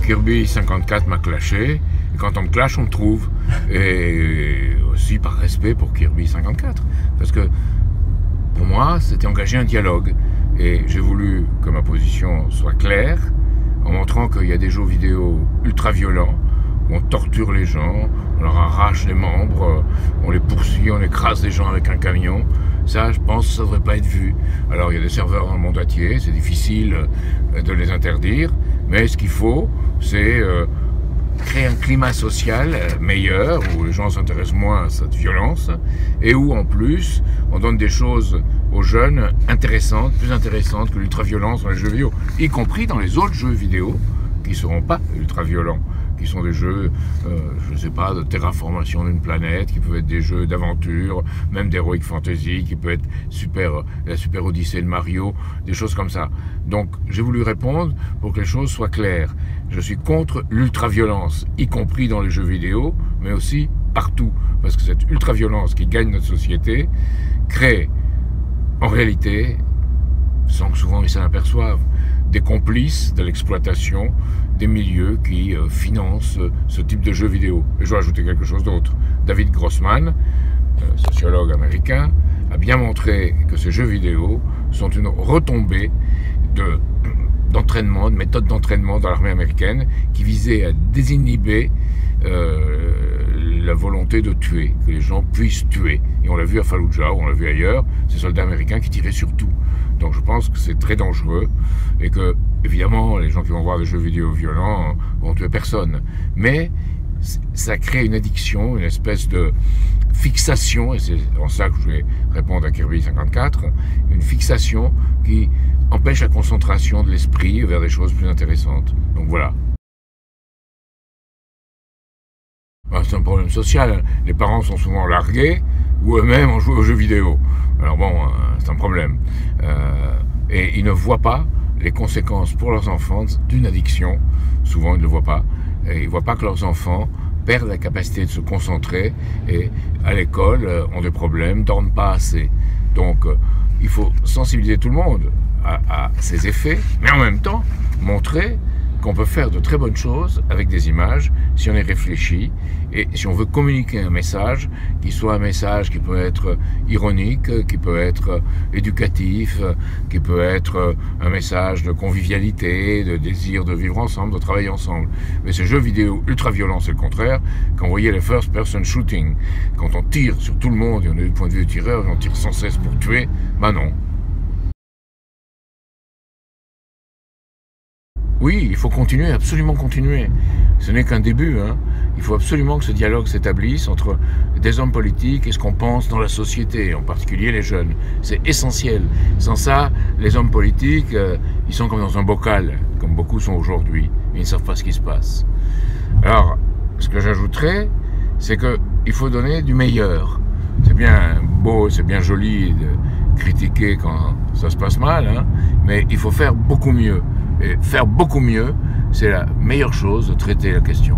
Kirby 54 m'a clashé, et quand on me clash, on me trouve. Et aussi par respect pour Kirby 54, parce que pour moi, c'était engager un dialogue. Et j'ai voulu que ma position soit claire, en montrant qu'il y a des jeux vidéo ultra violents, où on torture les gens, on leur arrache les membres, on les poursuit, on écrase des gens avec un camion. Ça, je pense que ça ne devrait pas être vu. Alors, il y a des serveurs dans le monde entier, c'est difficile de les interdire, mais ce qu'il faut, c'est créer un climat social meilleur, où les gens s'intéressent moins à cette violence, et où, en plus, on donne des choses aux jeunes intéressantes, plus intéressantes que l'ultra-violence dans les jeux vidéo, y compris dans les autres jeux vidéo qui ne seront pas ultra-violents, qui sont des jeux, je ne sais pas, de terraformation d'une planète, qui peuvent être des jeux d'aventure, même d'heroic fantasy, qui peut être la Super Odyssée de Mario, des choses comme ça. Donc, j'ai voulu répondre pour que les choses soient claires. Je suis contre l'ultra-violence, y compris dans les jeux vidéo, mais aussi partout, parce que cette ultra-violence qui gagne notre société crée, en réalité, sans que souvent ils s'en aperçoivent, des complices de l'exploitation des milieux qui financent ce type de jeux vidéo. Et je vais ajouter quelque chose d'autre. David Grossman, sociologue américain, a bien montré que ces jeux vidéo sont une retombée d'entraînement, de méthodes d'entraînement dans l'armée américaine qui visait à désinhiber la volonté de tuer, que les gens puissent tuer. Et on l'a vu à Fallujah, on l'a vu ailleurs, ces soldats américains qui tiraient sur tout. Donc je pense que c'est très dangereux et que, évidemment, les gens qui vont voir des jeux vidéo violents vont tuer personne. Mais ça crée une addiction, une espèce de fixation, et c'est en ça que je vais répondre à Kirby 54, une fixation qui empêche la concentration de l'esprit vers des choses plus intéressantes. Donc voilà. C'est un problème social. Les parents sont souvent largués ou eux-mêmes ont joué aux jeux vidéo. Alors bon, c'est un problème. Et ils ne voient pas les conséquences pour leurs enfants d'une addiction. Souvent, ils ne le voient pas. Et ils ne voient pas que leurs enfants perdent la capacité de se concentrer et à l'école ont des problèmes, dorment pas assez. Donc, il faut sensibiliser tout le monde à ces effets, mais en même temps, montrer qu'on peut faire de très bonnes choses avec des images si on y réfléchit et si on veut communiquer un message qui soit un message qui peut être ironique, qui peut être éducatif, qui peut être un message de convivialité, de désir de vivre ensemble, de travailler ensemble. Mais ces jeux vidéo ultra violents, c'est le contraire. Quand vous voyez les first person shooting, quand on tire sur tout le monde et on est du point de vue du tireur et on tire sans cesse pour tuer, ben non. Oui, il faut continuer, absolument continuer. Ce n'est qu'un début, hein. Il faut absolument que ce dialogue s'établisse entre des hommes politiques et ce qu'on pense dans la société, en particulier les jeunes. C'est essentiel. Sans ça, les hommes politiques, ils sont comme dans un bocal, comme beaucoup sont aujourd'hui. Ils ne savent pas ce qui se passe. Alors, ce que j'ajouterais, c'est qu'il faut donner du meilleur. C'est bien beau, c'est bien joli de critiquer quand ça se passe mal, hein, mais il faut faire beaucoup mieux. Et faire beaucoup mieux, c'est la meilleure chose de traiter la question.